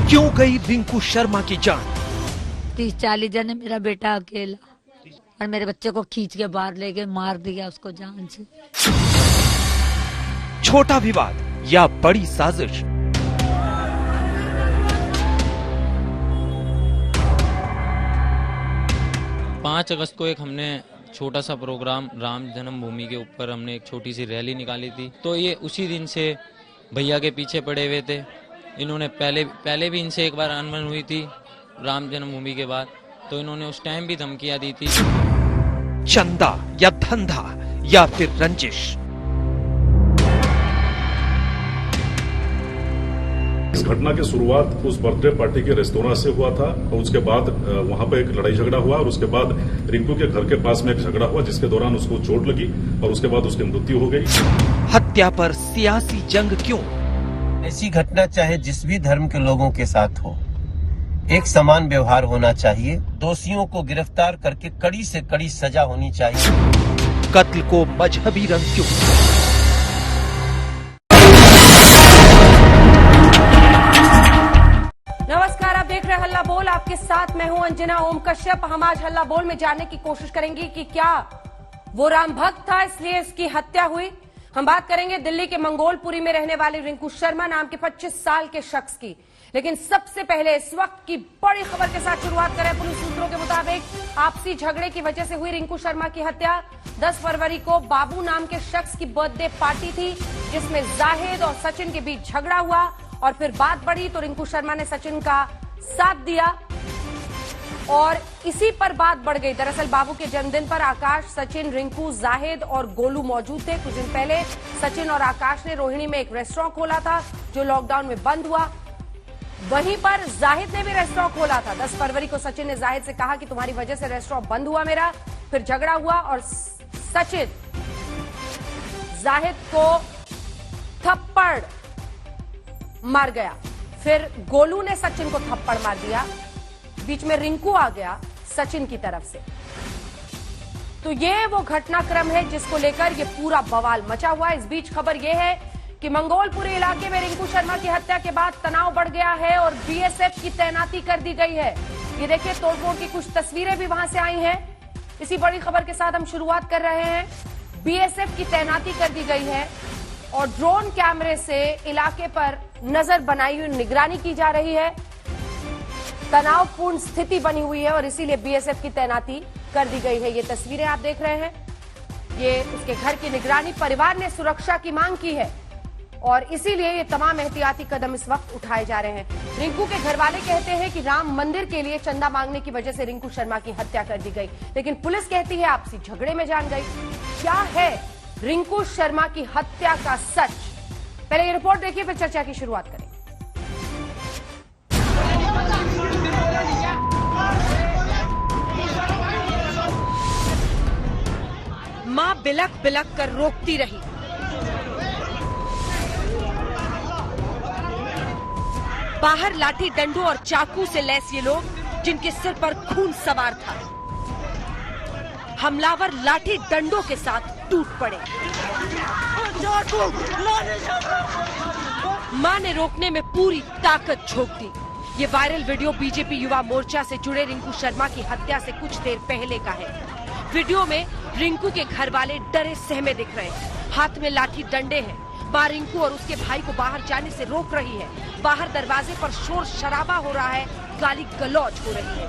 क्यों गई रिंकू शर्मा की जान? 30-40 जन है, मेरा बेटा अकेला और मेरे बच्चे को खींच के बाहर लेके मार दिया उसको जान से। छोटा विवाद या बड़ी साजिश? पाँच अगस्त को एक हमने छोटा सा प्रोग्राम राम जन्मभूमि के ऊपर हमने एक छोटी सी रैली निकाली थी। तो ये उसी दिन से भैया के पीछे पड़े हुए थे। इन्होंने पहले भी इनसे एक बार अनबन हुई थी राम जन्मभूमि के बाद, तो इन्होंने उस टाइम भी धमकियां दी थी। चंदा या धंधा या फिर रंजिश? इस घटना की शुरुआत उस बर्थडे पार्टी के रेस्तोरां से हुआ था और उसके बाद वहां पर एक लड़ाई झगड़ा हुआ और उसके बाद रिंकू के घर के पास में एक झगड़ा हुआ जिसके दौरान उसको चोट लगी और उसके बाद उसकी मृत्यु हो गई। हत्या पर सियासी जंग क्यों? ऐसी घटना चाहे जिस भी धर्म के लोगों के साथ हो, एक समान व्यवहार होना चाहिए। दोषियों को गिरफ्तार करके कड़ी से कड़ी सजा होनी चाहिए। कत्ल को मजहबी रंग क्यों? नमस्कार, आप देख रहे हैं हल्ला बोल। आपके साथ मैं हूं अंजना ओम कश्यप। हम आज हल्ला बोल में जानने की कोशिश करेंगे कि क्या वो राम भक्त था इसलिए इसकी हत्या हुई। हम बात करेंगे दिल्ली के मंगोलपुरी में रहने वाले रिंकू शर्मा नाम के 25 साल के शख्स की। लेकिन सबसे पहले इस वक्त की बड़ी खबर के साथ शुरुआत करें। पुलिस सूत्रों के मुताबिक आपसी झगड़े की वजह से हुई रिंकू शर्मा की हत्या। 10 फरवरी को बाबू नाम के शख्स की बर्थडे पार्टी थी जिसमें जाहिद और सचिन के बीच झगड़ा हुआ और फिर बात बढ़ी तो रिंकू शर्मा ने सचिन का साथ दिया और इसी पर बात बढ़ गई। दरअसल बाबू के जन्मदिन पर आकाश, सचिन, रिंकू, जाहिद और गोलू मौजूद थे। कुछ दिन पहले सचिन और आकाश ने रोहिणी में एक रेस्टोरेंट खोला था जो लॉकडाउन में बंद हुआ। वहीं पर जाहिद ने भी रेस्टोरेंट खोला था। 10 फरवरी को सचिन ने जाहिद से कहा कि तुम्हारी वजह से रेस्टोरेंट बंद हुआ मेरा। फिर झगड़ा हुआ और सचिन जाहिद को थप्पड़ मार गया। फिर गोलू ने सचिन को थप्पड़ मार दिया। बीच में रिंकू आ गया सचिन की तरफ से। तो ये वो घटनाक्रम है जिसको लेकर ये पूरा बवाल मचा हुआ है। इस बीच खबर ये है कि मंगोलपुरी इलाके में रिंकू शर्मा की हत्या के बाद तनाव बढ़ गया है और बीएसएफ की तैनाती कर दी गई है। ये देखिए, तोड़फोड़ की कुछ तस्वीरें भी वहां से आई हैं। इसी बड़ी खबर के साथ हम शुरुआत कर रहे हैं। बीएसएफ की तैनाती कर दी गई है और ड्रोन कैमरे से इलाके पर नजर बनाई हुई निगरानी की जा रही है। तनावपूर्ण स्थिति बनी हुई है और इसीलिए बीएसएफ की तैनाती कर दी गई है। ये तस्वीरें आप देख रहे हैं, ये उसके घर की निगरानी। परिवार ने सुरक्षा की मांग की है और इसीलिए ये तमाम एहतियाती कदम इस वक्त उठाए जा रहे हैं। रिंकू के घर वाले कहते हैं कि राम मंदिर के लिए चंदा मांगने की वजह से रिंकू शर्मा की हत्या कर दी गई, लेकिन पुलिस कहती है आपसी झगड़े में जान गई। क्या है रिंकू शर्मा की हत्या का सच? पहले ये रिपोर्ट देखिए, फिर चर्चा की शुरुआत करें। मां बिलक बिलक कर रोकती रही। बाहर लाठी डंडों और चाकू से लैस ये लोग जिनके सिर पर खून सवार था। हमलावर लाठी डंडों के साथ टूट पड़े। मां ने रोकने में पूरी ताकत झोंक दी। ये viral video BJP Yuva Morcha से जुड़े रिंकू शर्मा की हत्या से कुछ देर पहले का है। वीडियो में रिंकू के घर वाले डरे सहमे दिख रहे हैं। हाथ में लाठी डंडे हैं। मां रिंकू और उसके भाई को बाहर जाने से रोक रही है। बाहर दरवाजे पर शोर शराबा हो रहा है, गाली गलौज हो रही है।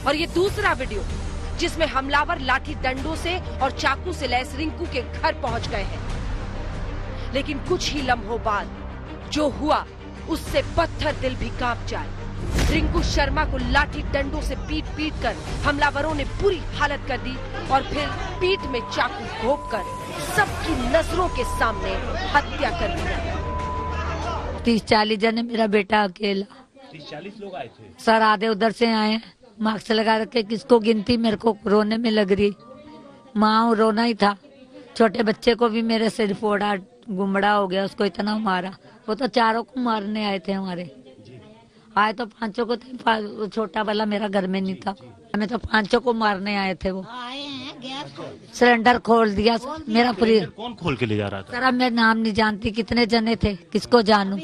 और ये दूसरा वीडियो जिसमें हमलावर लाठी डंडों से और चाकू से लैस रिंकू के घर पहुंच गए हैं। लेकिन कुछ ही लम्हों बाद जो हुआ उससे पत्थर दिल भी कांप जाए। रिंकू शर्मा को लाठी डंडों से पीट पीट कर हमलावरों ने बुरी हालत कर दी और फिर पीठ में चाकू घोंपकर सबकी नजरों के सामने हत्या कर दी। 30-40 जन है, मेरा बेटा अकेला। 30-40 लोग आए थे सर, आधे उधर से आए, मास्क लगा रखे। किसको गिनती मेरे को रोने में लग रही। माँ रोना ही था। छोटे बच्चे को भी मेरे सिर फोड़ा, गुमड़ा हो गया, उसको इतना मारा। वो तो चारों को मारने आए थे हमारे। आए तो 5 को थे, छोटा वाला मेरा घर में नहीं था। हमें तो 5 को मारने आए थे। वो आए हैं सिलेंडर खोल दिया सर, मेरा पूरी। कौन खोल के ले जा रहा था? सर अब मैं नाम नहीं जानती कितने जने थे, किसको जानूं।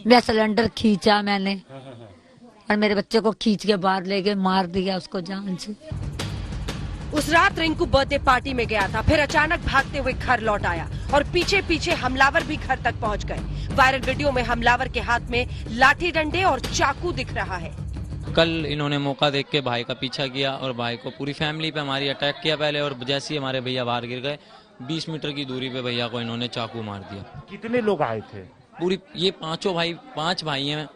मैं सिलेंडर खींचा मैंने और मेरे बच्चे को खींच के बाहर ले गए, मार दिया उसको जान से। उस रात रिंकू बर्थडे पार्टी में गया था, फिर अचानक भागते हुए घर लौट आया और पीछे पीछे हमलावर भी घर तक पहुंच गए। वायरल वीडियो में हमलावर के हाथ में लाठी डंडे और चाकू दिख रहा है। कल इन्होंने मौका देख के भाई का पीछा किया और भाई को पूरी फैमिली पे हमारी अटैक किया पहले, और जैसे ही हमारे भैया बाहर गिर गए 20 मीटर की दूरी पे भैया को इन्होंने चाकू मार दिया। कितने लोग आए थे? पूरी ये पांच भाई हैं,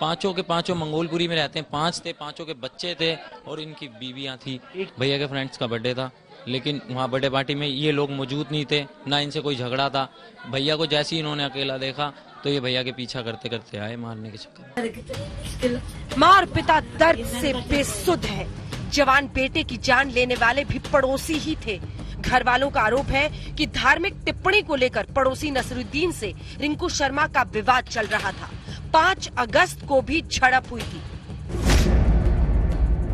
पांचों के पांचों मंगोलपुरी में रहते हैं, 5 थे, 5 के बच्चे थे और इनकी बीवियां थी। भैया के फ्रेंड्स का बर्थडे था, लेकिन वहाँ बर्थडे पार्टी में ये लोग मौजूद नहीं थे, ना इनसे कोई झगड़ा था। भैया को जैसे ही इन्होंने अकेला देखा तो ये भैया के पीछा करते करते आए मारने के चक्कर। माँ और पिता दर्द से बेसुध है। जवान बेटे की जान लेने वाले भी पड़ोसी ही थे। घर वालों का आरोप है कि धार्मिक टिप्पणी को लेकर पड़ोसी नसरुद्दीन से रिंकू शर्मा का विवाद चल रहा था। 5 अगस्त को भी झड़प हुई थी।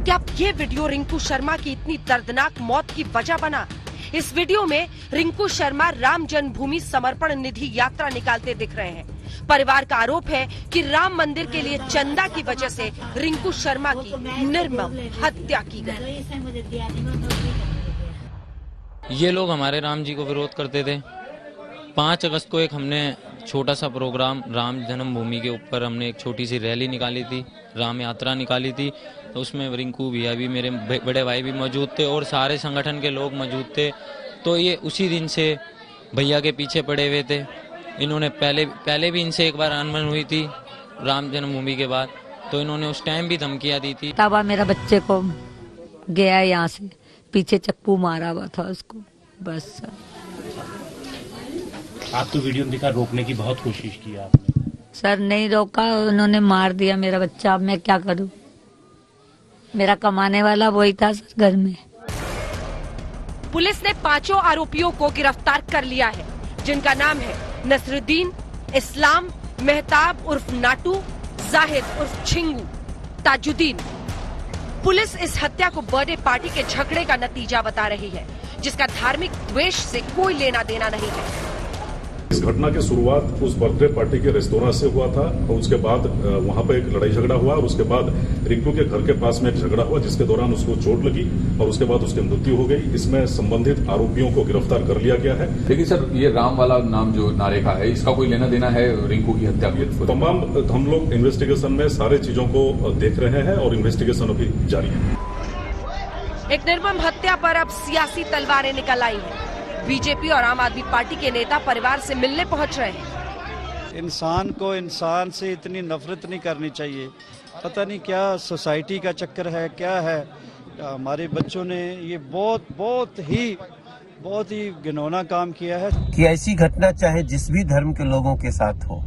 क्या ये वीडियो रिंकू शर्मा की इतनी दर्दनाक मौत की वजह बना? इस वीडियो में रिंकू शर्मा राम जन्मभूमि समर्पण निधि यात्रा निकालते दिख रहे हैं। परिवार का आरोप है कि राम मंदिर के लिए चंदा की वजह से रिंकू शर्मा की निर्मम हत्या की गई। ये लोग हमारे राम जी को विरोध करते थे। 5 अगस्त को एक हमने छोटा सा प्रोग्राम राम जन्मभूमि के ऊपर हमने एक छोटी सी रैली निकाली थी, राम यात्रा निकाली थी। तो उसमें रिंकू भैया भी, मेरे बड़े भाई भी मौजूद थे और सारे संगठन के लोग मौजूद थे। तो ये उसी दिन से भैया के पीछे पड़े हुए थे। इन्होंने पहले भी इनसे एक बार अनबन हुई थी राम जन्मभूमि के बाद, तो इन्होंने उस टाइम भी धमकियां दी थी। तब मेरा बच्चे को गया यहाँ से, पीछे चक्कू मारा हुआ था उसको, बस सर। आप तो वीडियो में दिखा, रोकने की बहुत कोशिश की आपने। सर नहीं रोका, उन्होंने मार दिया मेरा बच्चा। अब मैं क्या करूं? मेरा कमाने वाला वही था सर घर में। पुलिस ने 5 आरोपियों को गिरफ्तार कर लिया है, जिनका नाम है नसरुद्दीन, इस्लाम, मेहताब उर्फ नाटू, जाहिद उर्फ छिंगू, ताजुद्दीन। पुलिस इस हत्या को बर्थडे पार्टी के झगड़े का नतीजा बता रही है, जिसका धार्मिक द्वेष से कोई लेना देना नहीं है। इस घटना की शुरुआत उस बर्थडे पार्टी के रेस्तोरां से हुआ था और उसके बाद वहां पर एक लड़ाई झगड़ा हुआ और उसके बाद रिंकू के घर के पास में एक झगड़ा हुआ, जिसके दौरान उसको चोट लगी और उसके बाद उसकी मृत्यु हो गई। इसमें संबंधित आरोपियों को गिरफ्तार कर लिया गया है। लेकिन सर, ये राम वाला नाम जो नारे का है, इसका कोई लेना देना है रिंकू की हत्या में? तमाम हम लोग इन्वेस्टिगेशन में सारे चीजों को देख रहे हैं और इन्वेस्टिगेशन अभी जारी है। एक निर्मम हत्या पर अब सियासी तलवारें निकल आई हैं। बीजेपी और आम आदमी पार्टी के नेता परिवार से मिलने पहुंच रहे हैं। इंसान को इंसान से इतनी नफरत नहीं करनी चाहिए। पता नहीं क्या सोसाइटी का चक्कर है, क्या है। हमारे बच्चों ने ये बहुत ही घिनौना काम किया है। कि ऐसी घटना चाहे जिस भी धर्म के लोगों के साथ हो,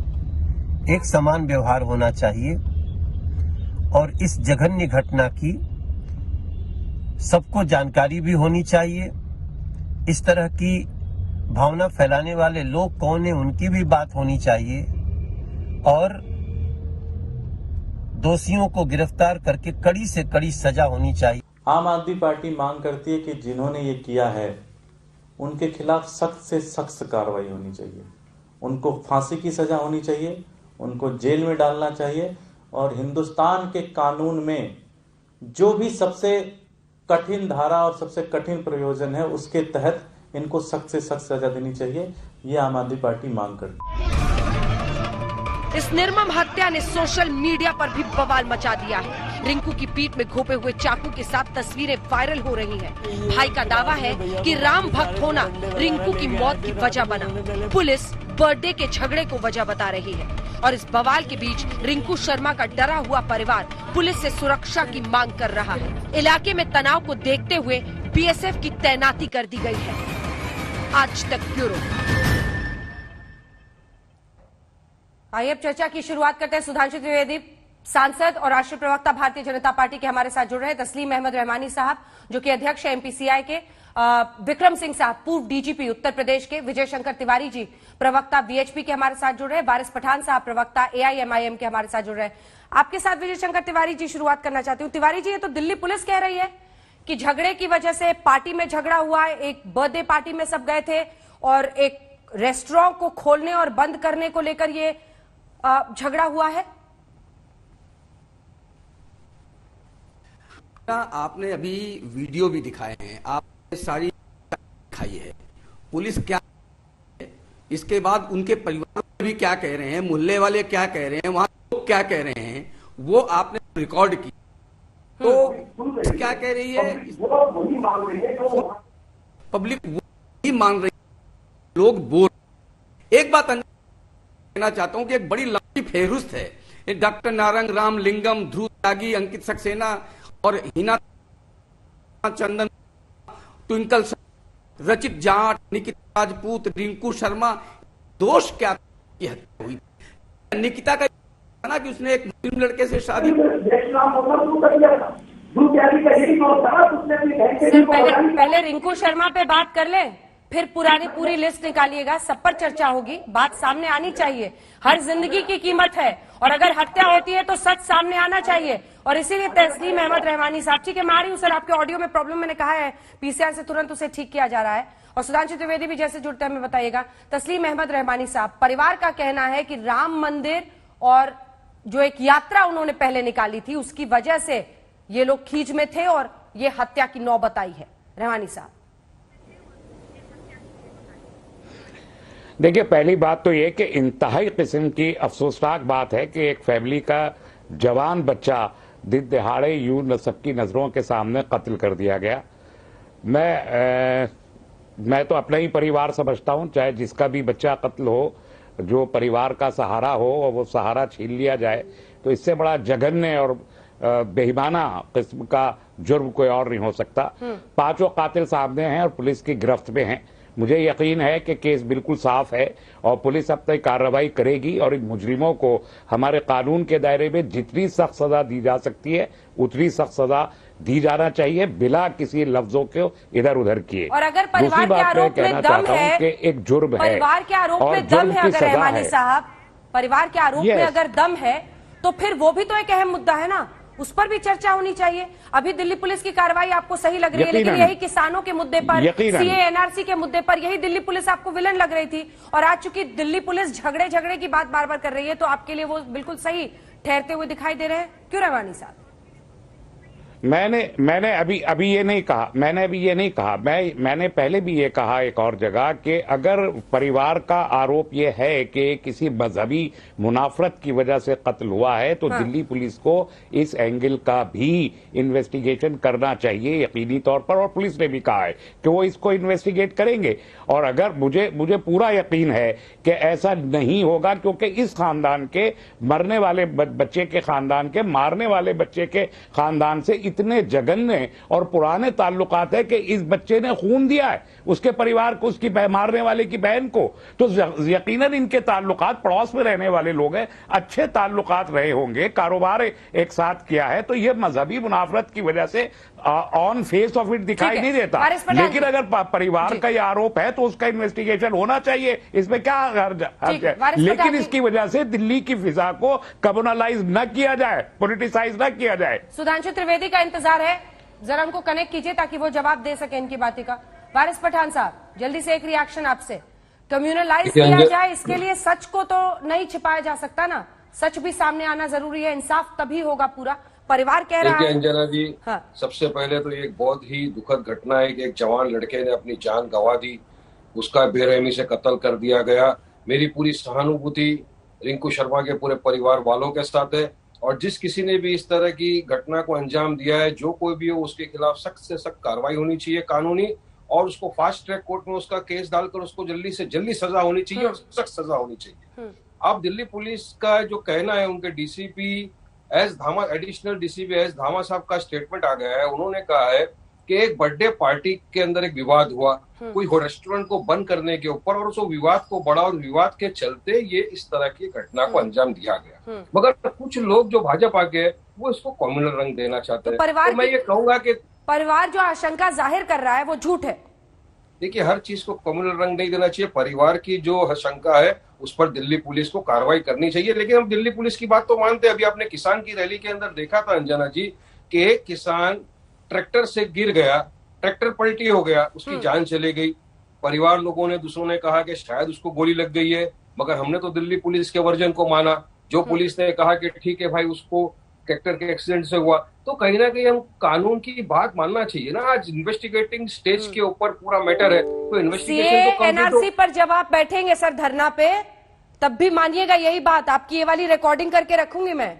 एक समान व्यवहार होना चाहिए और इस जघन्य घटना की सबको जानकारी भी होनी चाहिए। इस तरह की भावना फैलाने वाले लोग कौन है, उनकी भी बात होनी चाहिए और दोषियों को गिरफ्तार करके कड़ी से कड़ी सजा होनी चाहिए। आम आदमी पार्टी मांग करती है कि जिन्होंने ये किया है उनके खिलाफ सख्त से सख्त कार्रवाई होनी चाहिए, उनको फांसी की सजा होनी चाहिए, उनको जेल में डालना चाहिए और हिंदुस्तान के कानून में जो भी सबसे कठिन धारा और सबसे कठिन प्रयोजन है उसके तहत इनको सख्त से सख्त सजा देनी चाहिए। ये आम आदमी पार्टी मांग करती है। इस निर्मम हत्या ने सोशल मीडिया पर भी बवाल मचा दिया है। रिंकू की पीठ में घोपे हुए चाकू के साथ तस्वीरें वायरल हो रही हैं। भाई का दावा है कि राम भक्त होना रिंकू की मौत की वजह बना। पुलिस बर्थडे के झगड़े को वजह बता रही है और इस बवाल के बीच रिंकू शर्मा का डरा हुआ परिवार पुलिस से सुरक्षा की मांग कर रहा है। इलाके में तनाव को देखते हुए बीएसएफ की तैनाती कर दी गई है। आज तक ब्यूरो। आइए अब चर्चा की शुरुआत करते हैं। सुधांशु द्विवेदी सांसद और राष्ट्रीय प्रवक्ता भारतीय जनता पार्टी के हमारे साथ जुड़ रहे हैं। तस्लीम अहमद रहमानी साहब जो कि अध्यक्ष है एमपीसीआई के, विक्रम सिंह साहब पूर्व डीजीपी उत्तर प्रदेश के, विजय शंकर तिवारी जी प्रवक्ता वीएचपी के हमारे साथ जुड़ रहे हैं, वारिस पठान साहब प्रवक्ता एआईएमआईएम के हमारे साथ जुड़ रहे हैं। आपके साथ विजय शंकर तिवारी जी शुरुआत करना चाहती हूँ। तिवारी जी, ये तो दिल्ली पुलिस कह रही है कि झगड़े की वजह से पार्टी में झगड़ा हुआ है, एक बर्थडे पार्टी में सब गए थे और एक रेस्टोरेंट को खोलने और बंद करने को लेकर ये झगड़ा हुआ है? आपने अभी वीडियो भी दिखाए हैं, आपने सारी दिखाई है, पुलिस क्या है, इसके बाद उनके परिवार भी क्या कह रहे हैं, मोहल्ले वाले क्या कह रहे हैं, वहां लोग क्या कह रहे हैं, वो आपने रिकॉर्ड की। तो क्या कह रही है, पब्लिक वही मांग रही है, लोग बोल। एक बात कहना चाहता हूं कि एक बड़ी लंबी फेहरिस्त है, डॉक्टर नारंग राम लिंगम, ध्रुव त्यागी, अंकित सक्सेना और हिना चंदन, ट्विंकल, रचित जाट, निकिता राजपूत, रिंकू शर्मा, दोष क्या की हत्या हुई? निकिता का ना कि उसने एक मुस्लिम लड़के से शादी, पहले रिंकू शर्मा पे बात कर ले, फिर पूरी लिस्ट निकालिएगा, सब पर चर्चा होगी, बात सामने आनी चाहिए। हर जिंदगी की कीमत है और अगर हत्या होती है तो सच सामने आना चाहिए। और इसीलिए तस्लीम अहमद रहमानी साहब, ठीक है मैं आ रही हूं सर, आपके ऑडियो में प्रॉब्लम मैंने कहा है, पीसीआर से तुरंत उसे ठीक किया जा रहा है। और सुधांशु त्रिवेदी भी जैसे जुड़ते हैं हमें बताइएगा। तस्लीम अहमद रहमानी साहब, परिवार का कहना है कि राम मंदिर और जो एक यात्रा उन्होंने पहले निकाली थी उसकी वजह से ये लोग खींच में थे और ये हत्या की नौबत आई है। रहमानी साहब, देखिए, पहली बात तो ये कि इंतहाई किस्म की अफसोसनाक बात है कि एक फैमिली का जवान बच्चा दिन दहाड़े यूं सबकी नजरों के सामने कत्ल कर दिया गया। मैं तो अपना ही परिवार समझता हूं, चाहे जिसका भी बच्चा कत्ल हो, जो परिवार का सहारा हो और वो सहारा छीन लिया जाए, तो इससे बड़ा जघन्य और बेईमाना किस्म का जुर्म कोई और नहीं हो सकता। 5 कातिल सामने हैं और पुलिस की गिरफ्त में हैं। मुझे यकीन है कि केस बिल्कुल साफ है और पुलिस अब तक कार्रवाई करेगी और इन मुजरिमों को हमारे कानून के दायरे में जितनी सख्त सजा दी जा सकती है उतनी सख्त सजा दी जाना चाहिए, बिना किसी लफ्जों को इधर उधर किए। और अगर परिवार के आरोप में दम है कि एक जुर्म है, परिवार के आरोप में दम है, अगर रहमानी साहब परिवार के आरोप में अगर दम है तो फिर वो भी तो एक अहम मुद्दा है ना, उस पर भी चर्चा होनी चाहिए। अभी दिल्ली पुलिस की कार्रवाई आपको सही लग रही है, लेकिन यही किसानों के मुद्दे पर, सीए एनआरसी के मुद्दे पर यही दिल्ली पुलिस आपको विलन लग रही थी। और आज चूंकि दिल्ली पुलिस झगड़े की बात बार बार कर रही है तो आपके लिए वो बिल्कुल सही ठहरते हुए दिखाई दे रहे हैं। क्यों रहमानी साहब? मैंने अभी ये नहीं कहा, मैंने पहले भी ये कहा एक और जगह कि अगर परिवार का आरोप ये है कि किसी मजहबी मुनाफरत की वजह से कत्ल हुआ है तो दिल्ली पुलिस को इस एंगल का भी इन्वेस्टिगेशन करना चाहिए यकीनी तौर पर, और पुलिस ने भी कहा है कि वो इसको इन्वेस्टिगेट करेंगे। और अगर मुझे पूरा यकीन है कि ऐसा नहीं होगा, क्योंकि इस खानदान के मरने वाले बच्चे के खानदान के मारने वाले बच्चे के खानदान से इतने जघन्य और पुराने ताल्लुकात है कि इस बच्चे ने खून दिया है उसके परिवार को, उसकी मारने वाले की बहन को, तो यकीनन इनके ताल्लुकात, पड़ोस में रहने वाले लोग हैं, अच्छे ताल्लुकात रहे होंगे, कारोबार एक साथ किया है, तो यह मजहबी मुनाफरत की वजह से ऑन फेस ऑफ इट दिखाई नहीं देता। लेकिन अगर परिवार का यह आरोप है तो उसका इन्वेस्टिगेशन होना चाहिए, इसमें क्या हर्ज है। लेकिन इसकी वजह से दिल्ली की फिजा को कम्युनलाइज न किया जाए, पॉलिटिसाइज न किया जाए। सुधांशु त्रिवेदी का इंतजार है, जरा उनको कनेक्ट कीजिए ताकि वो जवाब दे सके इनकी बातें का। वारिस पठान साहब, जल्दी से एक रिएक्शन आपसे। कम्युनलाइज किया जाए, इसके लिए सच को तो नहीं छिपाया जा सकता ना, सच भी सामने आना जरूरी है, इंसाफ तभी होगा पूरा। परिवार कह रहा है। अंजना जी, सबसे पहले तो ये एक बहुत ही दुखद घटना है कि एक जवान लड़के ने अपनी जान गंवा दी, उसका बेरहमी से कत्ल कर दिया गया। मेरी पूरी सहानुभूति रिंकू शर्मा के पूरे परिवार वालों के साथ है, और जिस किसी ने भी इस तरह की घटना को अंजाम दिया है, जो कोई भी हो, उसके खिलाफ सख्त से सख्त कार्रवाई होनी चाहिए कानूनी, और उसको फास्ट ट्रैक कोर्ट में उसका केस डालकर उसको जल्दी से जल्दी सजा होनी चाहिए और सख्त सजा होनी चाहिए। अब दिल्ली पुलिस का जो कहना है, उनके डीसीपी एस धामा, एडिशनल डीसीपी एस धामा साहब का स्टेटमेंट आ गया है। उन्होंने कहा है कि एक बर्थडे पार्टी के अंदर एक विवाद हुआ कोई रेस्टोरेंट को बंद करने के ऊपर, और उस विवाद को बढ़ा और विवाद के चलते ये इस तरह की घटना को अंजाम दिया गया। मगर कुछ लोग जो भाजपा के वो इसको कम्युनल रंग देना चाहते हैं। तो मैं ये कहूंगा कि परिवार जो आशंका जाहिर कर रहा है वो झूठ है। देखिए, हर चीज को कम्युनल रंग नहीं देना चाहिए। परिवार की जो आशंका है उस पर दिल्ली पुलिस को कार्रवाई करनी चाहिए। लेकिन हम दिल्ली पुलिस की बात तो मानते हैं। अभी आपने किसान की रैली के अंदर देखा था अंजना जी कि एक किसान ट्रैक्टर से गिर गया, ट्रैक्टर पलटी हो गया, उसकी जान चली गई। परिवार लोगों ने, दूसरों ने कहा कि शायद उसको गोली लग गई है, मगर हमने तो दिल्ली पुलिस के वर्जन को माना। जो पुलिस ने कहा कि ठीक है भाई, उसको ट्रैक्टर के एक्सीडेंट से हुआ। तो कहीं ना कहीं हम कानून की बात मानना चाहिए ना। आज इन्वेस्टिगेटिंग स्टेज के ऊपर पूरा मैटर है, तो इन्वेस्टिगेशन तो एनआरसी पर जब आप बैठेंगे सर धरना पे, तब भी मानिएगा यही बात। आपकी ये वाली रिकॉर्डिंग करके रखूंगी मैं।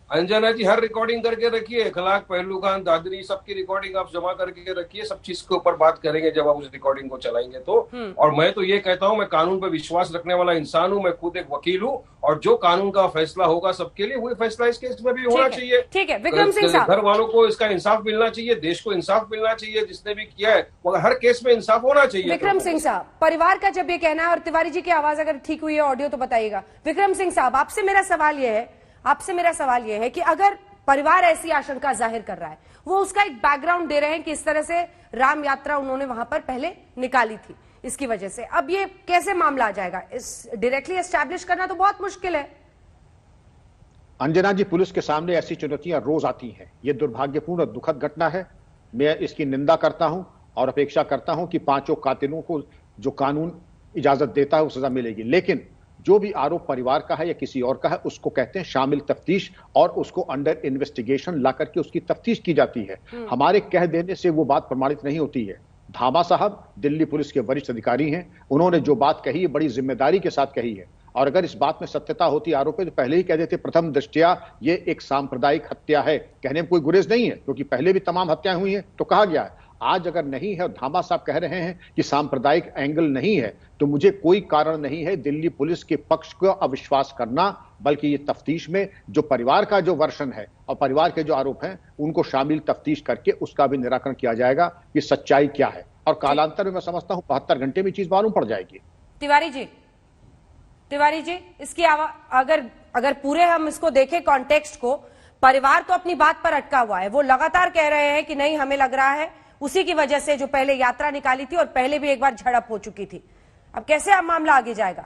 अंजना जी, हर रिकॉर्डिंग करके रखिए, इखलाक, पहलू खान, दादरी, सबकी रिकॉर्डिंग आप जमा करके रखिए। सब चीज के ऊपर बात करेंगे जब आप उस रिकॉर्डिंग को चलाएंगे तो। और मैं तो ये कहता हूं, मैं कानून पर विश्वास रखने वाला इंसान हूं, मैं खुद एक वकील हूं, और जो कानून का फैसला होगा सबके लिए, वही फैसला इस केस में भी होना चाहिए। ठीक है विक्रम सिंह साहब, घर वालों को इसका इंसाफ मिलना चाहिए, देश को इंसाफ मिलना चाहिए, जिसने भी किया है, मगर हर केस में इंसाफ होना चाहिए। विक्रम सिंह साहब, परिवार का जब ये कहना है, और तिवारी जी की आवाज अगर ठीक हुई है ऑडियो तो बताइएगा। विक्रम सिंह साहब, आपसे मेरा सवाल यह है कि अगर परिवार ऐसी आशंका जाहिर कर रहा है, वो उसका एक बैकग्राउंड दे रहे हैं कि इस तरह से राम यात्रा उन्होंने वहां पर पहले निकाली थी, इसकी वजह से अब ये कैसे मामला आ जाएगा? इस डायरेक्टली एस्टैब्लिश करना तो बहुत मुश्किल है। अंजना जी, पुलिस के सामने ऐसी चुनौतियां रोज आती हैं। ये दुर्भाग्यपूर्ण दुखद घटना है। मैं इसकी निंदा करता हूं और अपेक्षा करता हूं कि पांचों कातिलों को जो कानून इजाजत देता है वो सजा मिलेगी। लेकिन जो भी आरोप परिवार का है या किसी और का है, उसको कहते हैं शामिल तफ्तीश, और उसको अंडर इन्वेस्टिगेशन ला करके उसकी तफ्तीश की जाती है। हमारे कह देने से वो बात प्रमाणित नहीं होती है। धामा साहब दिल्ली पुलिस के वरिष्ठ अधिकारी हैं, उन्होंने जो बात कही है बड़ी जिम्मेदारी के साथ कही है, और अगर इस बात में सत्यता होती आरोप है तो पहले ही कह देते प्रथम दृष्टया ये एक सांप्रदायिक हत्या है। कहने में कोई गुरेज नहीं है, क्योंकि पहले भी तमाम हत्याएं हुई हैं तो कहा गया है। आज अगर नहीं है और धामा साहब कह रहे हैं कि सांप्रदायिक एंगल नहीं है, तो मुझे कोई कारण नहीं है दिल्ली पुलिस के पक्ष को अविश्वास करना, बल्कि ये तफ्तीश में जो परिवार का जो वर्षन है और परिवार के जो आरोप हैं उनको शामिल तफ्तीश करके उसका भी निराकरण किया जाएगा कि सच्चाई क्या है, और कालांतर में मैं समझता हूं 72 घंटे में चीज मालूम पड़ जाएगी। तिवारी जी, इसकी अगर पूरे हम इसको देखें कॉन्टेक्स्ट को, परिवार तो अपनी बात पर अटका हुआ है। वो लगातार कह रहे हैं कि नहीं, हमें लग रहा है उसी की वजह से जो पहले यात्रा निकाली थी और पहले भी एक बार झड़प हो चुकी थी। अब कैसे अब मामला आगे जाएगा?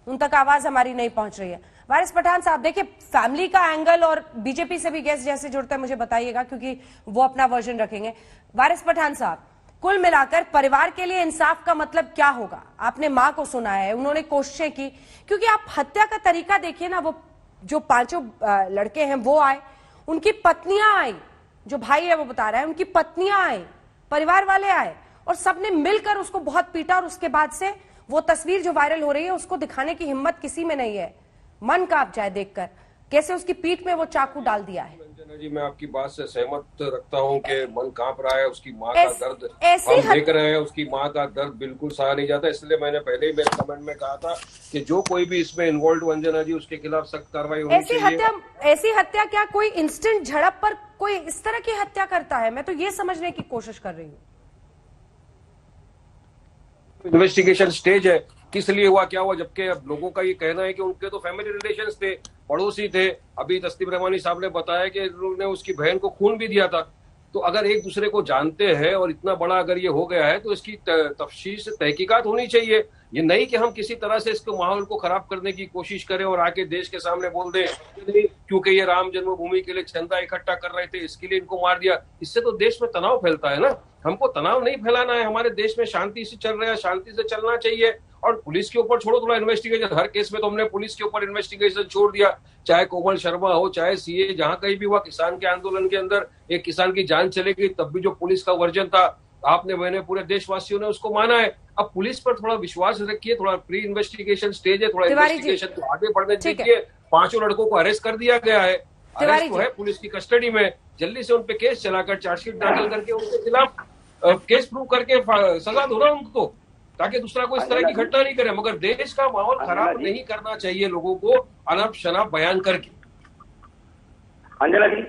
उन तक आवाज हमारी नहीं पहुंच रही है। वारिस पठान साहब, देखिए फैमिली का एंगल और बीजेपी से भी गेस्ट जैसे जुड़ते हैं मुझे बताइएगा, क्योंकि वो अपना वर्जन रखेंगे। वारिस पठान साहब, कुल मिलाकर परिवार के लिए इंसाफ का मतलब क्या होगा? आपने मां को सुना है, उन्होंने कोशिशें की, क्योंकि आप हत्या का तरीका देखिए ना, वो जो पांचों लड़के हैं वो आए, उनकी पत्नियां आई, जो भाई है वो बता रहा है उनकी पत्नियां आई, परिवार वाले आए, और सबने मिलकर उसको बहुत पीटा, और उसके बाद से वो तस्वीर जो वायरल हो रही है उसको दिखाने की हिम्मत किसी में नहीं है। मन कांप जाए देखकर कैसे उसकी पीठ में वो चाकू डाल दिया है। अंजना जी, मैं आपकी बात से सहमत रखता हूं कि मन कांप रहा है। उसकी माँ का दर्द हम देख रहे हैं, उसकी माँ का दर्द बिल्कुल सहा नहीं जाता। इसलिए मैंने पहले ही मेरे कमेंट में कहा था कि जो कोई भी इसमें इन्वॉल्व अंजना जी, उसके खिलाफ सख्त कार्रवाई होनी चाहिए। ऐसी हत्या क्या कोई इंस्टेंट झड़प पर कोई इस तरह की हत्या करता है? मैं तो ये समझने की कोशिश कर रही हूँ। इन्वेस्टिगेशन स्टेज है, किस लिए हुआ, क्या हुआ, जबकि अब लोगों का ये कहना है कि उनके तो फैमिली रिलेशंस थे, पड़ोसी थे। अभी तस्लीम रहमानी साहब ने बताया कि उन्होंने उसकी बहन को खून भी दिया था। तो अगर एक दूसरे को जानते हैं और इतना बड़ा अगर ये हो गया है, तो इसकी तफ्तीश तहकीकात होनी चाहिए। ये नहीं कि हम किसी तरह से इसको माहौल को खराब करने की कोशिश करें और आके देश के सामने बोल दें क्योंकि ये राम जन्मभूमि के लिए चंदा इकट्ठा कर रहे थे इसके लिए इनको मार दिया। इससे तो देश में तनाव फैलता है ना। हमको तनाव नहीं फैलाना है, हमारे देश में शांति से चल रहा है, शांति से चलना चाहिए। और पुलिस के ऊपर छोड़ो थोड़ा इन्वेस्टिगेशन, हर केस में तो हमने पुलिस के ऊपर इन्वेस्टिगेशन छोड़ दिया, चाहे कोमल शर्मा हो, चाहे सीए, जहां कहीं भी हुआ। किसान के आंदोलन के अंदर एक किसान की जान चली गई, तब भी जो पुलिस का वर्जन था आपने, मैंने, पूरे देशवासियों ने उसको माना है। अब पुलिस पर थोड़ा विश्वास रखिए, थोड़ा प्री इन्वेस्टिगेशन स्टेज है, थोड़ा इन्वेस्टिगेशन को आगे बढ़ने दीजिए। 5 लड़कों को अरेस्ट कर दिया गया है, अरेस्ट तो है पुलिस की कस्टडी में। जल्दी से उन पे केस चलाकर चार्जशीट दाखिल करके उनके खिलाफ केस प्रूव करके सजा दो ना उनको, ताकि दूसरा कोई इस तरह की घटना नहीं करे। मगर देश का माहौल खराब नहीं करना चाहिए लोगों को अनप शनाप बयान करके। अंजना जी,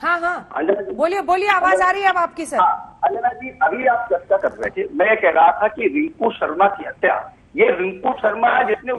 हाँ बोलिए, आवाज आ रही है अब आपकी सर। अंजना जी, अभी आप चर्चा कर रहे थे, मैं कह रहा था कि रिंकू शर्मा की हत्या, ये रिंकू शर्मा है जिसने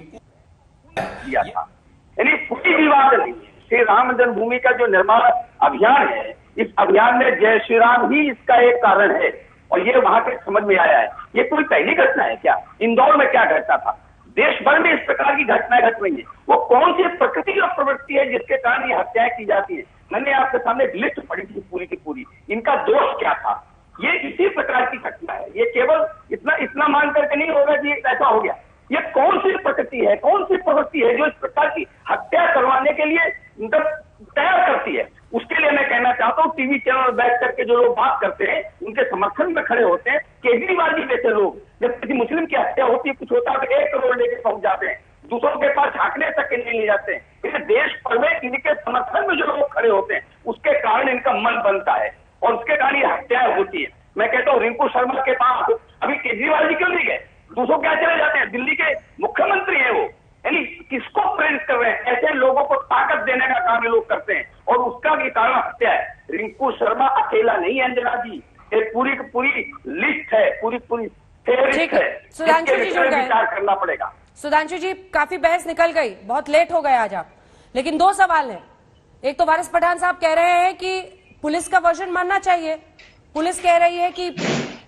किया था, यानी कोई विवाद नहीं। श्री राम जन्मभूमि का जो निर्माण अभियान है, इस अभियान में जय श्री राम ही इसका एक कारण है, और ये वहां के समझ में आया है। ये कोई पहली घटना है क्या? इंदौर में क्या घटना था? देश भर में इस प्रकार की घटनाएं घट रही है। वो कौन सी प्रकृति और प्रवृत्ति है जिसके कारण ये हत्याएं की जाती है? मैंने आपके सामने एक लिस्ट पढ़ी थी पूरी की पूरी, इनका दोष क्या था। ये इसी प्रकार की घटना है, ये केवल इतना मान करके नहीं होगा कि ऐसा हो गया। ये कौन सी प्रकृति है, कौन सी प्रवृत्ति है जो इस प्रकार की हत्या करवाने के लिए तैयार करती है। उसके लिए मैं कहना चाहता हूँ, टीवी चैनल बैठ करके जो लोग बात करते हैं, उनके समर्थन में खड़े होते हैं, केजरीवाल जी जैसे लोग, जब किसी मुस्लिम की हत्या होती है, कुछ होता है तो 1 करोड़ लेके पहुंच जाते हैं, दूसरों के पास झांकने तक के नहीं ले जाते हैं। इस देश भर में इनके समर्थन में जो लोग खड़े होते हैं, उसके कारण इनका मन बनता है और उसके कारण ये हत्याएं होती है। मैं कहता हूँ रिंकू शर्मा के पास अभी केजरीवाल जी क्यों नहीं गए, दूसरों क्या चले जाते हैं, दिल्ली के मुख्यमंत्री है वो, यानी किसको प्रेरित कर रहे हैं। ऐसे लोगों को ताकत देने का काम ये लोग करते हैं और उसका भी कारण हत्या है। रिंकू शर्मा अकेला नहीं है अंजना जी, एक पूरी की पूरी लिस्ट है, पूरी फेवरिट है। सुधांशु जी जुड़ गए, विचार करना पड़ेगा। सुधांशु जी काफी बहस निकल गई, बहुत लेट हो गए आज आप, लेकिन 2 सवाल हैं। एक तो वारिस पठान साहब कह रहे हैं कि पुलिस का वर्जन मानना चाहिए, पुलिस कह रही है कि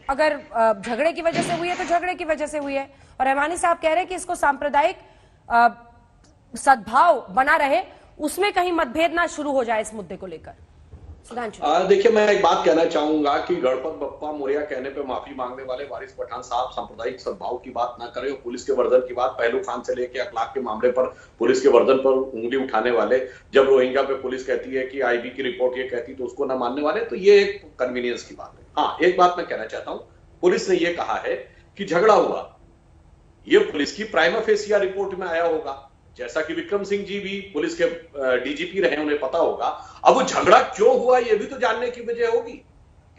अगर झगड़े की वजह से हुई है तो झगड़े की वजह से हुई है, और रहमानी साहब कह रहे हैं कि इसको सांप्रदायिक सद्भाव बना रहे, उसमें कहीं मतभेद ना शुरू हो जाए इस मुद्दे को लेकर। देखिए, मैं एक बात कहना चाहूंगा कि गणपत बप्पा मोरया कहने पे माफी मांगने वाले वारिस पठान साहब सांप्रदायिक सद्भाव की बात ना करें और पुलिस के वर्जन की बात, पहलू खान से लेकर अखलाक के मामले पर पुलिस के वर्जन पर उंगली उठाने वाले, जब रोहिंग्या पे पुलिस कहती है कि आईबी की रिपोर्ट ये कहती तो उसको ना मानने वाले, तो ये एक कन्वीनियंस की बात है। हाँ, एक बात मैं कहना चाहता हूं, पुलिस ने यह कहा है कि झगड़ा हुआ, ये पुलिस की प्राइमा फेसिया रिपोर्ट में आया होगा, जैसा कि विक्रम सिंह जी भी पुलिस के डीजीपी रहे, उन्हें पता होगा। अब वो झगड़ा क्यों हुआ ये भी तो जानने की वजह होगी,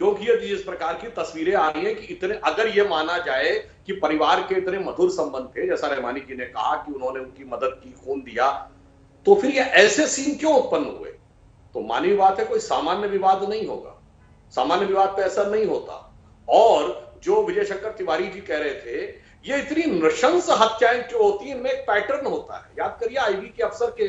क्योंकि ये जिस प्रकार की तस्वीरें आ रही हैं कि इतने, अगर ये माना जाए कि परिवार के इतने मधुर संबंध थे, जैसा रहमानी जी ने कहा कि उन्होंने उनकी मदद की, खून दिया, तो फिर ये ऐसे सीन क्यों उत्पन्न हुए। तो मानवीय बात है, कोई सामान्य विवाद नहीं होगा, सामान्य विवाद पे ऐसा नहीं होता। और जो विजय शंकर तिवारी जी कह रहे थे, ये इतनी नृशंस हत्याएं जो होती हैं, इनमें एक पैटर्न होता है। याद करिए, आईबी के अफसर के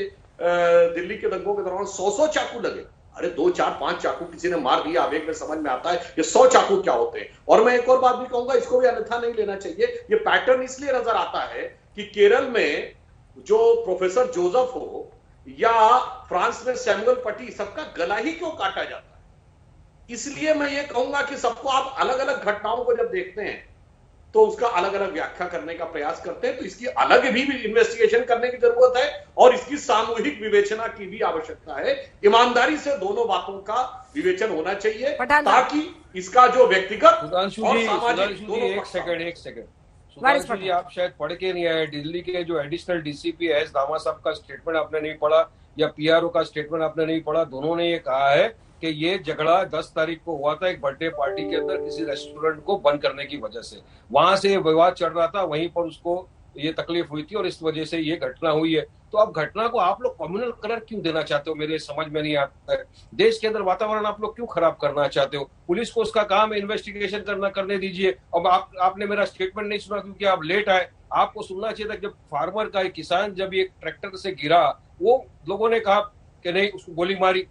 दिल्ली के दंगों के दौरान 100 चाकू लगे, अरे 2, 4, 5 चाकू किसी ने मार दिया, आवेग में समझ में आता है ये 100 चाकू क्या होते हैं। और मैं एक और बात भी कहूंगा, इसको भी अन्यथा नहीं लेना चाहिए, ये पैटर्न इसलिए नजर आता है कि केरल में जो प्रोफेसर जोसेफ हो या फ्रांस में सैमुअल पटी, सबका गला ही क्यों काटा जाता है। इसलिए मैं ये कहूंगा कि सबको आप अलग अलग घटनाओं को जब देखते हैं तो उसका अलग अलग व्याख्या करने का प्रयास करते हैं, तो इसकी अलग भी इन्वेस्टिगेशन करने की जरूरत है और इसकी सामूहिक विवेचना की भी आवश्यकता है। ईमानदारी से दोनों बातों का विवेचन होना चाहिए ताकि इसका जो व्यक्तिगत और सामाजिक दोनों। एक सेकंड सुधांशु जी, आप शायद पढ़ के नहीं आए, दिल्ली के जो एडिशनल डीसीपी एस दामा साहब का स्टेटमेंट आपने नहीं पढ़ा या पीआरओ का स्टेटमेंट आपने नहीं पढ़ा, दोनों ने ये कहा है कि ये झगड़ा 10 तारीख को हुआ था एक बर्थडे पार्टी के अंदर किसी रेस्टोरेंट को बंद करने की वजह से, वहां से विवाद चल रहा था, वहीं पर उसको ये तकलीफ हुई थी और इस वजह से ये घटना हुई है। तो अब घटना को आप लोग कम्युनल कलर क्यों देना चाहते हो, मेरे समझ में नहीं आता है। देश के अंदर वातावरण आप लोग क्यों खराब करना चाहते हो। पुलिस को उसका काम है, इन्वेस्टिगेशन करने दीजिए। अब आपने मेरा स्टेटमेंट नहीं सुना क्योंकि आप लेट आए, आपको सुनना चाहिए था। जब फार्मर का एक किसान जब एक ट्रैक्टर से गिरा, वो लोगों ने कहा कि नहीं उसको गोली मारी,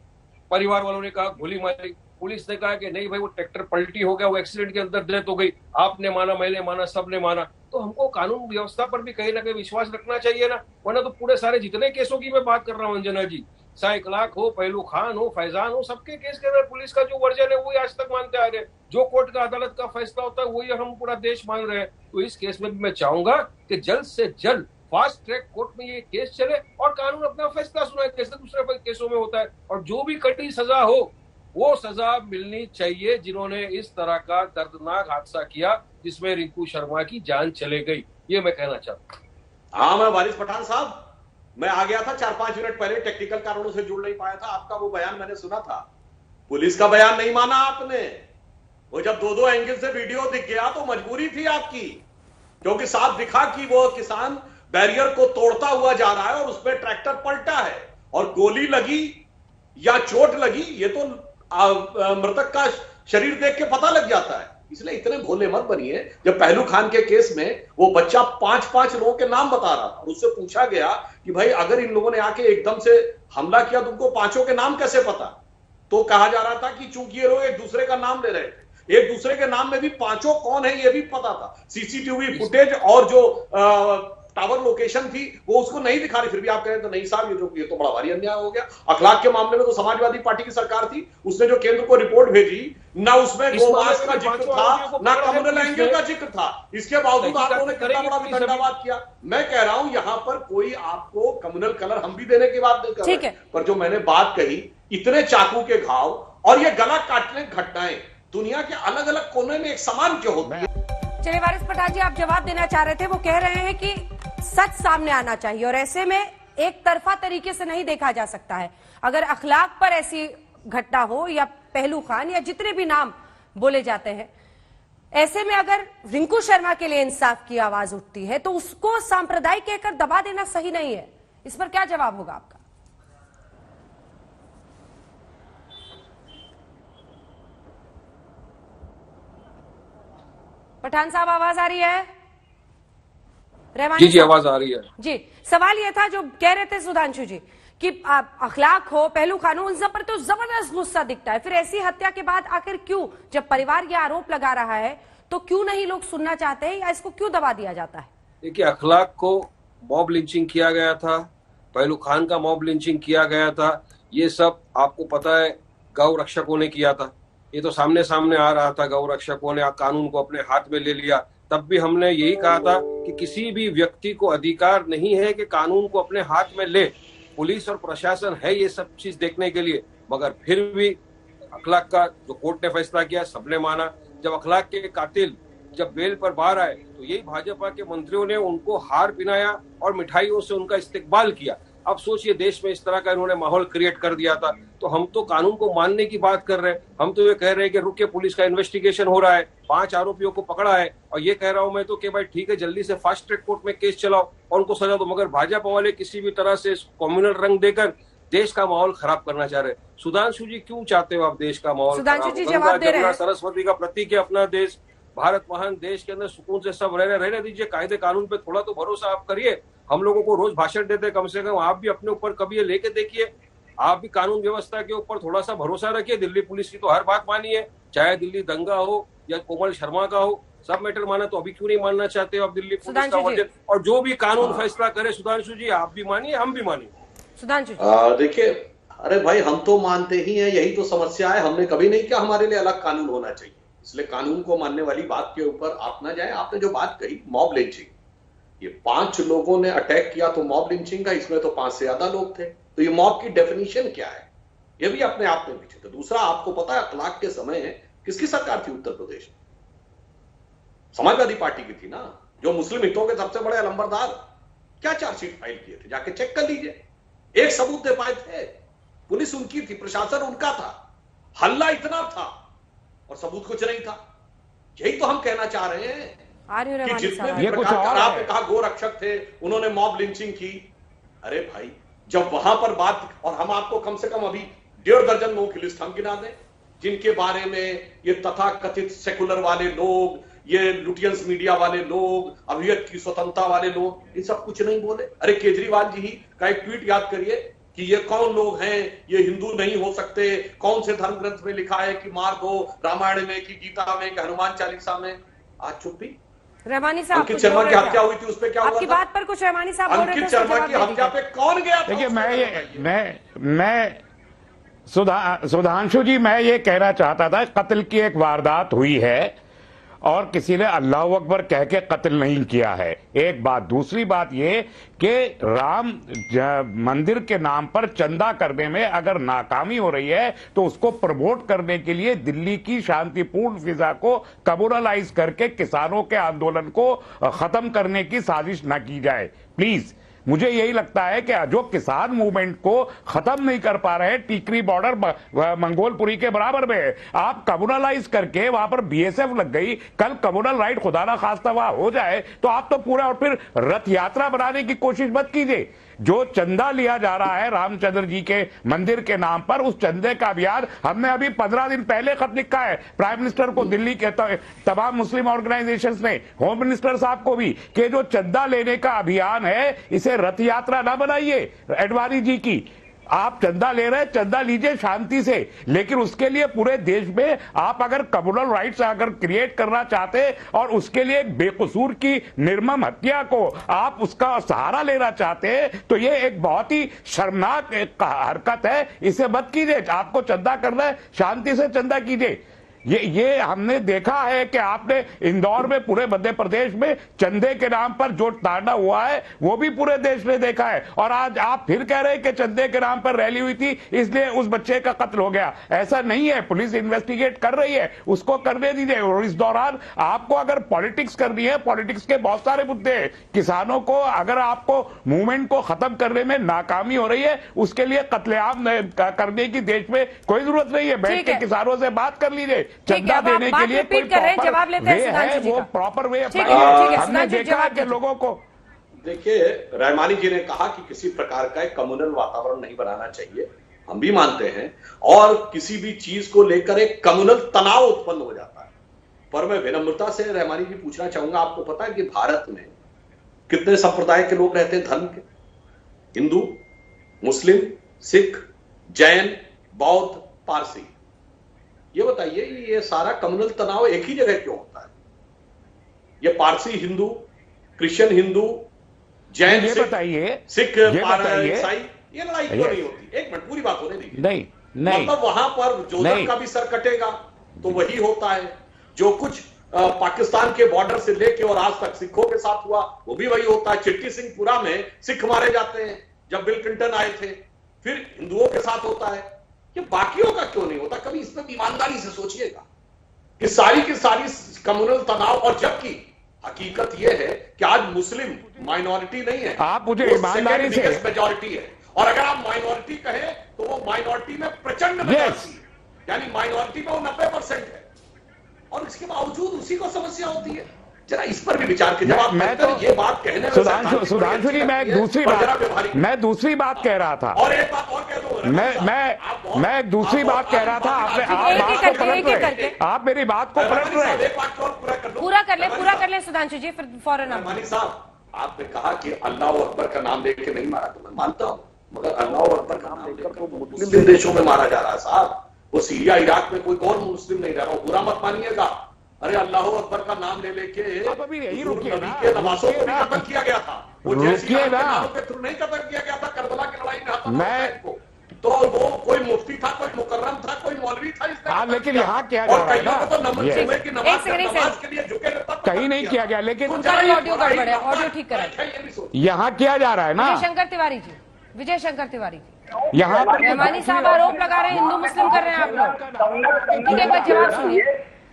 परिवार वालों ने कहा गोली मारी, पुलिस ने कहा कि नहीं भाई वो ट्रैक्टर पलटी हो गया, वो एक्सीडेंट के अंदर डेथ हो गई, आपने माना, मैंने माना, सबने माना। तो हमको कानून व्यवस्था पर भी कहीं ना कहीं विश्वास रखना चाहिए ना, वरना तो पूरे सारे जितने केसों की मैं बात कर रहा हूँ अंजना जी, चाहे इकलाक हो, पहलू खान हो, फैजान हो, सबके केस के अंदर पुलिस का जो वर्जन है वही आज तक मानते आ रहे हैं। जो कोर्ट का अदालत का फैसला होता है वही हम पूरा देश मान रहे हैं। तो इस केस में भी मैं चाहूंगा कि जल्द से जल्द फास्ट ट्रैक कोर्ट में ये केस चले और कानून अपना फैसला सुनाए, जैसे दूसरे केसों में होता है। और जो भी कड़ी सजा हो वो सजा मिलनी चाहिए जिन्होंने इस तरह का दर्दनाक हादसा किया जिसमें रिंकू शर्मा की जान चले गई, ये मैं कहना चाहता हूँ। हाँ, मैं वारिस पठान साहब, मैं आ गया था 4-5 मिनट पहले, टेक्निकल कारणों से जुड़ नहीं पाया था। आपका वो बयान मैंने सुना था, पुलिस का बयान नहीं माना आपने। वो जब 2-2 एंगल से वीडियो दिख गया तो मजबूरी थी आपकी, क्योंकि साफ दिखा कि वो किसान बैरियर को तोड़ता हुआ जा रहा है और उसमें ट्रैक्टर पलटा है और गोली लगी या चोट लगी, ये तो मृतक का शरीर देख के पता लग जाता है। इसलिए इतने भोले मत बनिए। जब पहलू खान के केस में वो बच्चा 5-5 लोगों के नाम बता रहा था और उससे पूछा गया कि भाई अगर इन लोगों ने आके एकदम से हमला किया तो उनको 5 के नाम कैसे पता, तो कहा जा रहा था कि चूंकि ये लोग एक दूसरे का नाम ले रहे थे, एक दूसरे के नाम में भी 5 कौन है ये भी पता था। सीसीटीवी फुटेज और जो टावर लोकेशन थी वो उसको नहीं दिखा रही, फिर भी आप कह रहे तो नहीं साहब ये तो बड़ा भारी अन्याय हो गया। अखलाक के मामले में तो समाजवादी पार्टी की सरकार थी, उसने जो केंद्र को रिपोर्ट भेजी ना उसमें गोमांस का जिक्र था ना कम्युनल एंगल का जिक्र था, इसके बावजूद आपने कितना बड़ा वितंडावाद किया। मैं कह रहा हूं यहां पर कोई आपको कम्युनल कलर हम भी देने की बात नहीं कर रहे, पर जो मैंने बात कही इतने चाकू के घाव और ये गला काटने घटनाएं दुनिया के अलग अलग कोने में एक समान क्यों होती है। चलिए वारिस पठान जी, आप जवाब देना चाह रहे थे, वो कह रहे हैं कि सच सामने आना चाहिए और ऐसे में एक तरफा तरीके से नहीं देखा जा सकता है। अगर अखलाक पर ऐसी घटना हो या पहलू खान या जितने भी नाम बोले जाते हैं, ऐसे में अगर रिंकू शर्मा के लिए इंसाफ की आवाज उठती है तो उसको सांप्रदायिक कहकर दबा देना सही नहीं है। इस पर क्या जवाब होगा आपका? पठान साहब आवाज आ रही है? जी आवाज आ रही है जी। सवाल यह था जो कह रहे थे सुधांशु जी कि अखलाक हो पहलू खान हो, उन सब पर तो जबरदस्त गुस्सा दिखता है, फिर ऐसी हत्या के बाद आखिर क्यों, जब परिवार ये आरोप लगा रहा है तो क्यों नहीं लोग सुनना चाहते हैं या इसको क्यों दबा दिया जाता है? देखिए, अखलाक को मॉब लिंचिंग किया गया था, पहलू खान का मॉब लिंचिंग किया गया था, ये सब आपको पता है गौ रक्षकों ने किया था। ये तो सामने सामने आ रहा था, गौ रक्षकों ने कानून को अपने हाथ में ले लिया। तब भी हमने यही कहा था कि किसी भी व्यक्ति को अधिकार नहीं है कि कानून को अपने हाथ में ले, पुलिस और प्रशासन है ये सब चीज देखने के लिए। मगर फिर भी अखलाक का जो कोर्ट ने फैसला किया सबने माना। जब अखलाक के कातिल जब बेल पर बाहर आए तो यही भाजपा के मंत्रियों ने उनको हार पिनाया और मिठाइयों से उनका इस्तेकबाल किया। अब सोचिए, देश में इस तरह का इन्होंने माहौल क्रिएट कर दिया था। तो हम तो कानून को मानने की बात कर रहे हैं, हम तो ये कह रहे हैं कि रुके, पुलिस का इन्वेस्टिगेशन हो रहा है, 5 आरोपियों को पकड़ा है, और ये कह रहा हूं मैं तो कि भाई ठीक है, जल्दी से फास्ट ट्रैक कोर्ट में केस चलाओ और उनको सजा दो। मगर भाजपा वाले किसी भी तरह से कम्युनल रंग देकर देश का माहौल खराब करना चाह रहे हैं। सुधांशु जी, क्यों चाहते हो आप देश का माहौल खराब? सरस्वती का प्रतीक है अपना देश, भारत महान देश के अंदर सुकून से सब रहने दीजिए। कायदे कानून पे थोड़ा तो भरोसा आप करिए। हम लोगों को रोज भाषण देते, कम से कम आप भी अपने ऊपर कभी ये लेके देखिए, आप भी कानून व्यवस्था के ऊपर थोड़ा सा भरोसा रखिए। दिल्ली पुलिस की तो हर बात मानिए, चाहे दिल्ली दंगा हो या कोमल शर्मा का हो, सब मैटर माना, तो अभी क्यों नहीं मानना चाहते हो आप दिल्ली पुलिस का वर्जन? और जो भी कानून फैसला करे सुधांशु जी, आप भी मानिए, हम भी मानिए। सुधांशु जी देखिए, अरे भाई हम तो मानते ही हैं, यही तो समस्या है। हमने कभी नहीं किया हमारे लिए अलग कानून होना चाहिए, इसलिए कानून को मानने वाली बात के ऊपर आप ना जाए। आपने जो बात कही मॉब लिंचिंग, ये 5 लोगों ने अटैक किया तो मॉब लिंचिंग का, इसमें तो 5 से ज्यादा लोग थे। तो ये मॉब की डेफिनेशन क्या है, ये भी अपने आप में पीछे। तो दूसरा, आपको पता है अखलाक के समय किसकी सरकार थी उत्तर प्रदेश में? समाजवादी पार्टी की थी ना, जो मुस्लिम हितों के सबसे बड़े अलंबरदार। क्या चार्जशीट फाइल किए थे, जाके चेक कर लीजिए। एक सबूत दे पाए थे? पुलिस उनकी थी, प्रशासन उनका था, हल्ला इतना था और सबूत कुछ नहीं था। यही तो हम कहना चाह रहे हैं कि जितने भी प्रकार आपने कहा गोरक्षक थे, उन्होंने मॉब लिंचिंग की। अरे भाई, जब वहां पर बात, और हम आपको कम से कम अभी 1.5 दर्जन लोगों की लिस्ट हम गिना दें जिनके बारे में ये तथाकथित सेकुलर वाले लोग, ये लुटियंस मीडिया वाले लोग, अभिव्यक्ति की स्वतंत्रता वाले लोग, इन सब कुछ नहीं बोले। अरे केजरीवाल जी ही का एक ट्वीट याद करिए कि ये कौन लोग हैं, ये हिंदू नहीं हो सकते, कौन से धर्म ग्रंथ में लिखा है कि मार दो, रामायण में कि गीता में कि हनुमान चालीसा में। आज चुप्पी। रहमानी साहब, अंकित शर्मा की हत्या हुई थी, उस पर क्या हुआ? आपकी बात पर कुछ रहमानी साहब बोल रहे थे, अंकित शर्मा की हत्या पे कौन गया था? देखिए, मैं सुधांशु जी, मैं ये कहना चाहता था, कत्ल की एक वारदात हुई है और किसी ने अल्लाह अकबर कह के कत्ल नहीं किया है, एक बात। दूसरी बात ये कि राम मंदिर के नाम पर चंदा करने में अगर नाकामी हो रही है तो उसको प्रमोट करने के लिए दिल्ली की शांतिपूर्ण फिजा को कम्युनलाइज करके किसानों के आंदोलन को खत्म करने की साजिश न की जाए, प्लीज। मुझे यही लगता है कि जो किसान मूवमेंट को खत्म नहीं कर पा रहे हैं, टीकरी बॉर्डर मंगोलपुरी के बराबर में है, आप कम्युनलाइज करके वहां पर बीएसएफ लग गई, कल कम्युनल राइट खुदा ना खास्ता वहां हो जाए तो आप तो पूरा, और फिर रथ यात्रा बनाने की कोशिश मत कीजिए। जो चंदा लिया जा रहा है रामचंद्र जी के मंदिर के नाम पर, उस चंदे का अभियान हमने अभी 15 दिन पहले खत लिखा है प्राइम मिनिस्टर को, दिल्ली के तमाम मुस्लिम ऑर्गेनाइजेशंस ने, होम मिनिस्टर साहब को भी, कि जो चंदा लेने का अभियान है इसे रथ यात्रा ना बनाइए एडवाणी जी की। आप चंदा ले रहे हैं, चंदा लीजिए शांति से, लेकिन उसके लिए पूरे देश में आप अगर कम्युनल राइट्स अगर क्रिएट करना चाहते और उसके लिए एक बेकसूर की निर्मम हत्या को आप उसका सहारा लेना चाहते हैं, तो ये एक बहुत ही शर्मनाक हरकत है। इसे मत कीजिए। आपको चंदा करना है, शांति से चंदा कीजिए। ये हमने देखा है कि आपने इंदौर में, पूरे मध्य प्रदेश में चंदे के नाम पर जो तांडव हुआ है वो भी पूरे देश ने देखा है। और आज आप फिर कह रहे हैं कि चंदे के नाम पर रैली हुई थी इसलिए उस बच्चे का कत्ल हो गया। ऐसा नहीं है। पुलिस इन्वेस्टिगेट कर रही है, उसको करने दीजिए। और इस दौरान आपको अगर पॉलिटिक्स करनी है, पॉलिटिक्स के बहुत सारे मुद्दे हैं। किसानों को अगर आपको मूवमेंट को खत्म करने में नाकामी हो रही है, उसके लिए कत्लेआम करने की देश में कोई जरूरत नहीं है। बैठ के किसानों से बात कर लीजिए। चंदा देने के लिए कोई जवाब लेते हैं है, वो प्रॉपर वे हमने देखा है कि लोगों को। देखिए, रहमानी जी ने कहा कि किसी प्रकार का एक कम्युनल वातावरण नहीं बनाना चाहिए, हम भी मानते हैं, और किसी भी चीज को लेकर एक कम्युनल तनाव उत्पन्न हो जाता है। पर मैं विनम्रता से रहमानी जी पूछना चाहूंगा, आपको पता है कि भारत में कितने संप्रदाय के लोग रहते हैं धर्म के? हिंदू, मुस्लिम, सिख, जैन, बौद्ध, पारसी। ये बताइए, ये सारा कम्युनल तनाव एक ही जगह क्यों होता है? ये पारसी हिंदू, क्रिश्चियन हिंदू, जैन ये बताइए, सिख, ईसाई, ये लड़ाई क्यों नहीं होती? एक मिनट, पूरी बात होने दीजिए। नहीं, मतलब वहां पर जोधर का भी सर कटेगा तो वही होता है। जो कुछ पाकिस्तान के बॉर्डर से लेके और आज तक सिखों के साथ हुआ वो भी वही होता है। चिट्टी सिंहपुरा में सिख मारे जाते हैं जब बिल क्लिंटन आए थे। फिर हिंदुओं के साथ होता है, ये बाकियों का क्यों नहीं होता? कभी इस पर ईमानदारी से सोचिएगा कि सारी की सारी कम्युनल तनाव, और जबकि हकीकत यह है कि आज मुस्लिम माइनॉरिटी नहीं है, आप मुझे ईमानदारी से, मेजॉरिटी है। और अगर आप माइनॉरिटी कहें तो वो माइनॉरिटी में प्रचंड मेजॉरिटी है, यानी माइनॉरिटी में वो 90% है, और इसके बावजूद उसी को समस्या होती है। जरा इस पर भी विचार कीजिए। मैं तो ये बात कहने सुधांशु जी, मैं दूसरी बात कह रहा था, और एक बात और कह दो, मैं दूसरी बात कह रहा था। आप मेरी बात को पलट रहे। पूरा कर ले सुधांशु जी, फिर फौरन साहब, आपने कहा कि अल्लाह अकबर का नाम लेके नहीं मारा, तो मैं मानता हूं, मगर अल्लाह अकबर का नाम लेकर तो मुस्लिम देशों में मारा जा रहा है साहब। वो सीरिया, इराक में कोई और मुस्लिम नहीं रह रहा, बुरा मत मानिएगा। अरे अल्लाह अकबर का नाम ले लेके नवाजों को भी कत्ल किया गया था, वो रुकिए ना, के थ्रू नहीं कत्ल किया गया था, करबला की लड़ाई में तो वो कोई मुफ्ती था, कोई मुकर्रम था, कोई मौलवी था, इसने लेकिन यहाँ क्या जा रहा है ना, तो नमाज के लिए झुके कहीं नहीं किया गया, लेकिन ऑडियो गड़बड़ है, ऑडियो ठीक करें। यहाँ किया जा रहा है ना। विजय शंकर तिवारी जी यहाँ पर रहमानी साहब आरोप लगा रहे हैं हिंदू मुस्लिम कर रहे हैं आप लोग। ठीक है, जवाब सुनिए।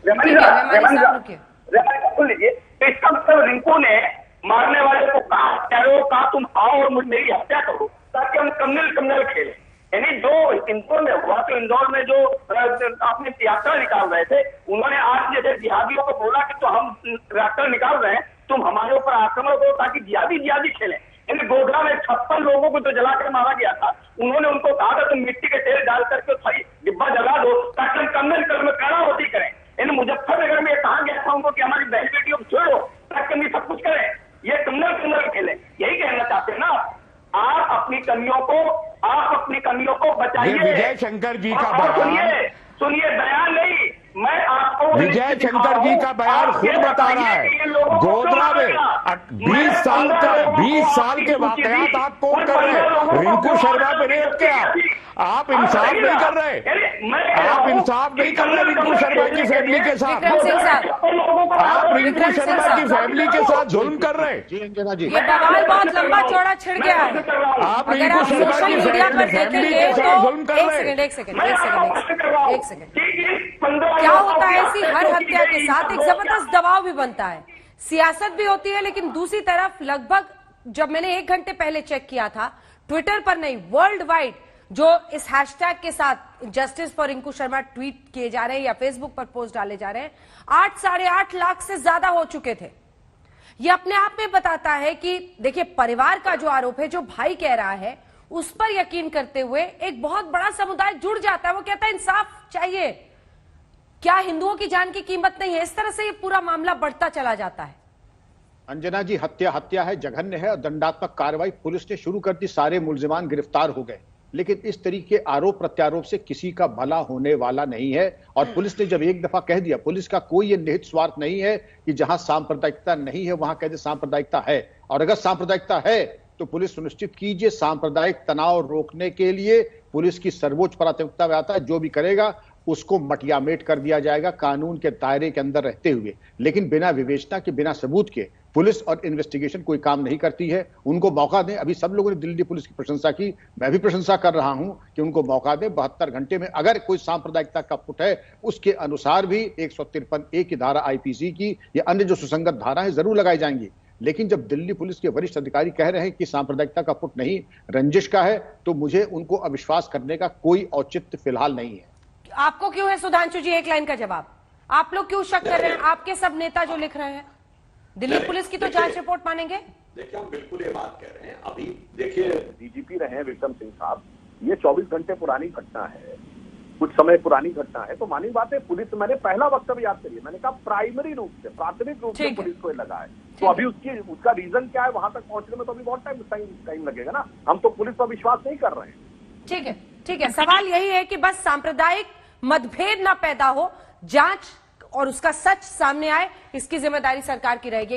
ठीक है, रहमानी साहब रुकिए, सुन लीजिए। तो इसका मतलब रिंकू ने मारने वाले को कहा तुम आओ और मेरी हत्या करो ताकि हम कम्युनल खेलें। यानी जो इंदौर में हुआ, तो इंदौर में जो आपने यात्रा निकाल रहे थे, उन्होंने आज जैसे जिहादियों को बोला कि तो हम यात्रा निकाल रहे हैं, तुम हमारे ऊपर आक्रमण करो ताकि जिहादी खेलें। यानी गोधरा में 56 लोगों को तो जलाकर मारा गया था, उन्होंने उनको कहा था तुम मिट्टी के तेल डाल करके डिब्बा जला दो ताकि हम कम्युनल में कारावती करें। यानी मुजफ्फरनगर में कहा गया था उनको कि हमारी बहन बेटियों को छोड़ो ताकि हम सब कुछ करें, ये कम्युनल खेलें। यही कहना चाहते हैं ना आप? अपनी कमियों को बचाइए। विजय शंकर जी का बयान सुनिए, बयान नहीं, मैं आपको विजय शंकर जी का बयान खुद बता रहा है। गोधरा में 20 साल के वाकयात आप कोट कर रहे हैं। रिंकू शर्मा पे रेप किया, आप इंसाफ नहीं कर रहे, रिंकू शर्मा की फैमिली के साथ। आप रिंकू शर्मा की फैमिली के साथ जुल्म कर रहे हैं। जी अंजना जी, ये बवाल बहुत लंबा चौड़ा छिड़ गया है। आप रिंकू शर्मा की फैमिली के साथ जुल्म कर रहे हैं। एक सेकंड। क्या होता है ऐसी हर हत्या के साथ एक जबरदस्त दबाव भी बनता है, सियासत भी होती है, लेकिन दूसरी तरफ लगभग जब मैंने 1 घंटे पहले चेक किया था, ट्विटर पर नहीं, वर्ल्ड वाइड जो इस हैशटैग के साथ justice for Rinku Sharma tweet किए जा रहे हैं या फेसबुक पर पोस्ट डाले जा रहे हैं, 8-8.5 लाख से ज्यादा हो चुके थे। यह अपने आप में बताता है कि देखिए, परिवार का जो आरोप है, जो भाई कह रहा है, उस पर यकीन करते हुए एक बहुत बड़ा समुदाय जुड़ जाता है। वो कहता है इंसाफ चाहिए, क्या हिंदुओं की जान की कीमत नहीं है? इस तरह से ये पूरा मामला बढ़ता चला जाता है। अंजना जी, हत्या है, जघन्य है और दंडात्मक कार्रवाई पुलिस ने शुरू कर दी, सारे मुल्जिमान गिरफ्तार हो गए, लेकिन इस तरीके आरोप प्रत्यारोप से किसी का भला होने वाला नहीं है। और पुलिस ने जब एक दफा कह दिया, पुलिस का कोई ये निहित स्वार्थ नहीं है कि जहां सांप्रदायिकता नहीं है वहां कह दे सांप्रदायिकता है, और अगर सांप्रदायिकता है तो पुलिस सुनिश्चित कीजिए सांप्रदायिक तनाव रोकने के लिए पुलिस की सर्वोच्च प्राथमिकता में आता है, जो भी करेगा उसको मटियामेट कर दिया जाएगा कानून के दायरे के अंदर रहते हुए। लेकिन बिना विवेचना के, बिना सबूत के पुलिस और इन्वेस्टिगेशन कोई काम नहीं करती है। उनको मौका दें। अभी सब लोगों ने दिल्ली पुलिस की प्रशंसा की, मैं भी प्रशंसा कर रहा हूं कि उनको मौका दें। 72 घंटे में अगर कोई सांप्रदायिकता का पुट है, उसके अनुसार भी 153A की धारा आईपीसी की या अन्य जो सुसंगत धारा है जरूर लगाई जाएंगी। लेकिन जब दिल्ली पुलिस के वरिष्ठ अधिकारी कह रहे हैं कि सांप्रदायिकता का पुट नहीं, रंजिश का है, तो मुझे उनको अविश्वास करने का कोई औचित्य फिलहाल नहीं है। आपको क्यों है सुधांशु जी, एक लाइन का जवाब। आप लोग क्यों शक कर रहे हैं? आपके सब नेता जो लिख रहे हैं, दिल्ली पुलिस की तो जांच रिपोर्ट मानेंगे? देखिए, हम बिल्कुल ये बात कह रहे हैं। अभी देखिए, डीजीपी रहे हैं विक्रम सिंह साहब, ये 24 घंटे पुरानी घटना है, कुछ समय पुरानी घटना है, तो मानी बात है पुलिस, मैंने पहला वक्तव्य याद करिए, मैंने कहा प्राइमरी रूप से, प्राथमिक रूप से पुलिस को लगा है। तो अभी उसका रीजन क्या है, वहां तक पहुंचने में तो अभी बहुत टाइम लगेगा ना। हम तो पुलिस पर विश्वास नहीं कर रहे हैं। ठीक है, ठीक है। सवाल यही है कि बस सांप्रदायिक मतभेद ना पैदा हो, जांच और उसका सच सामने आए, इसकी जिम्मेदारी सरकार की रहेगी।